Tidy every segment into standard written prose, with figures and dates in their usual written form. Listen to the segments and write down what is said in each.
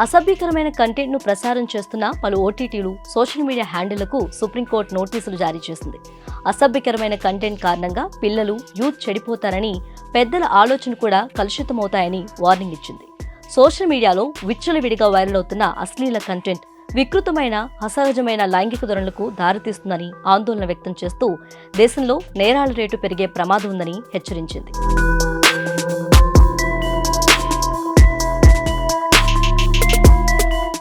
అసభ్యకరమైన కంటెంట్ను ప్రసారం చేస్తున్న పలు ఓటీటీలు, సోషల్ మీడియా హ్యాండిళ్లకు సుప్రీంకోర్టు నోటీసులు జారీ చేసింది. అసభ్యకరమైన కంటెంట్ కారణంగా పిల్లలు, యూత్ చెడిపోతారని, పెద్దల ఆలోచన కూడా కలుషితమవుతాయని వార్నింగ్ ఇచ్చింది. సోషల్ మీడియాలో విచ్చలవిడిగా వైరల్ అవుతున్న అశ్లీల కంటెంట్ వికృతమైన, అసహజమైన లైంగిక ధోరణులకు దారితీస్తుందని ఆందోళన వ్యక్తం చేస్తూ దేశంలో నేరాల రేటు పెరిగే ప్రమాదం ఉందని హెచ్చరించింది.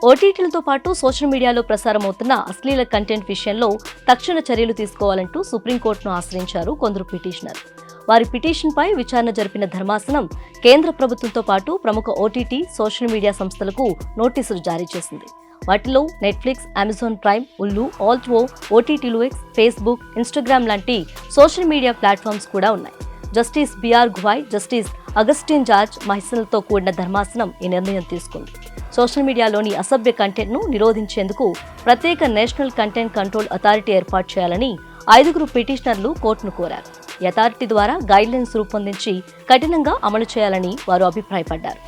ఓటీటీలతో పాటు సోషల్ మీడియాలో ప్రసారమవుతున్న అశ్లీల కంటెంట్ విషయంలో తక్షణ చర్యలు తీసుకోవాలంటూ సుప్రీంకోర్టును ఆశ్రయించారు కొందరు పిటిషనర్. వారి పిటిషన్పై విచారణ జరిపిన ధర్మాసనం కేంద్ర ప్రభుత్వంతో పాటు ప్రముఖ ఓటీటీ, సోషల్ మీడియా సంస్థలకు నోటీసులు జారీ చేసింది. వాటిలో నెట్ఫ్లిక్స్, అమెజాన్ ప్రైమ్, ఉల్లు, ఆల్ట్వో, ఓటీటీలు ఎక్స్, ఫేస్బుక్, ఇన్స్టాగ్రామ్ లాంటి సోషల్ మీడియా ప్లాట్ఫామ్స్ కూడా ఉన్నాయి. Justice BR Gavai, justice Augustine George మహిళలతో కూడిన ధర్మాసనం ఈ నిర్ణయం తీసుకుంది. సోషల్ మీడియాలోని అసభ్య కంటెంట్ను నిరోధించేందుకు ప్రత్యేక నేషనల్ కంటెంట్ కంట్రోల్ అథారిటీ ఏర్పాటు చేయాలని 5 పిటిషనర్లు కోర్టును కోరారు. ఈ అథారిటీ ద్వారా గైడ్లైన్స్ రూపొందించి కఠినంగా అమలు చేయాలని వారు అభిప్రాయపడ్డారు.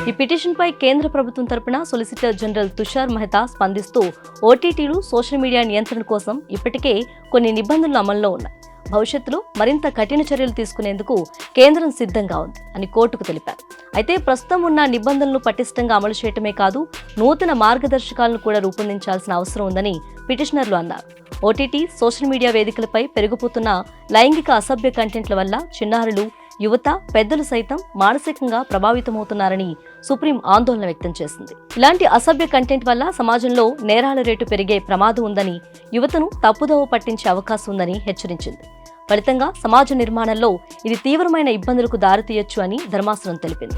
ఈ పిటిషన్పై కేంద్ర ప్రభుత్వం తరపున సొలిసిటర్ జనరల్ తుషార్ మెహతా స్పందిస్తూ ఓటీటీలు, సోషల్ మీడియా నియంత్రణ కోసం ఇప్పటికే కొన్ని నిబంధనలు అమల్లో ఉన్నాయి. భవిష్యత్తులో మరింత కఠిన చర్యలు తీసుకునేందుకు కేంద్రం సిద్ధంగా ఉంది అని కోర్టుకు తెలిపారు. అయితే ప్రస్తుతం ఉన్న నిబంధనలను పటిష్టంగా అమలు చేయటమే కాదు, నూతన మార్గదర్శకాలను కూడా రూపొందించాల్సిన అవసరం ఉందని పిటిషనర్లు అన్నారు. ఓటీటీ, సోషల్ మీడియా వేదికలపై పెరిగిపోతున్న లైంగిక అసభ్య కంటెంట్ల వల్ల చిన్నారులు, యువత, పెద్దలు సైతం మానసికంగా ప్రభావితమవుతున్నారని సుప్రీం ఆందోళన వ్యక్తం చేసింది. ఇలాంటి అసభ్య కంటెంట్ వల్ల సమాజంలో నేరాల రేటు పెరిగే ప్రమాదం ఉందని, యువతను తప్పుదోవ పట్టించే అవకాశం ఉందని హెచ్చరించింది. ఫలితంగా సమాజ నిర్మాణంలో ఇది తీవ్రమైన ఇబ్బందులకు దారితీయొచ్చు అని ధర్మాసనం తెలిపింది.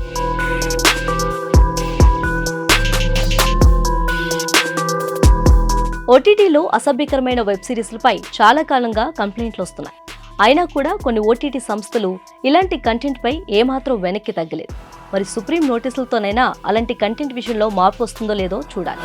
ఓటీటీలో అసభ్యకరమైన వెబ్ సిరీస్లపై చాలా కాలంగా కంప్లైంట్లు వస్తున్నాయి. అయినా కూడా కొన్ని ఓటీటీ సంస్థలు ఇలాంటి కంటెంట్పై ఏమాత్రం వెనక్కి తగ్గలేదు. మరి సుప్రీం నోటీసులతోనైనా అలాంటి కంటెంట్ విషయంలో మార్పు వస్తుందో లేదో చూడాలి.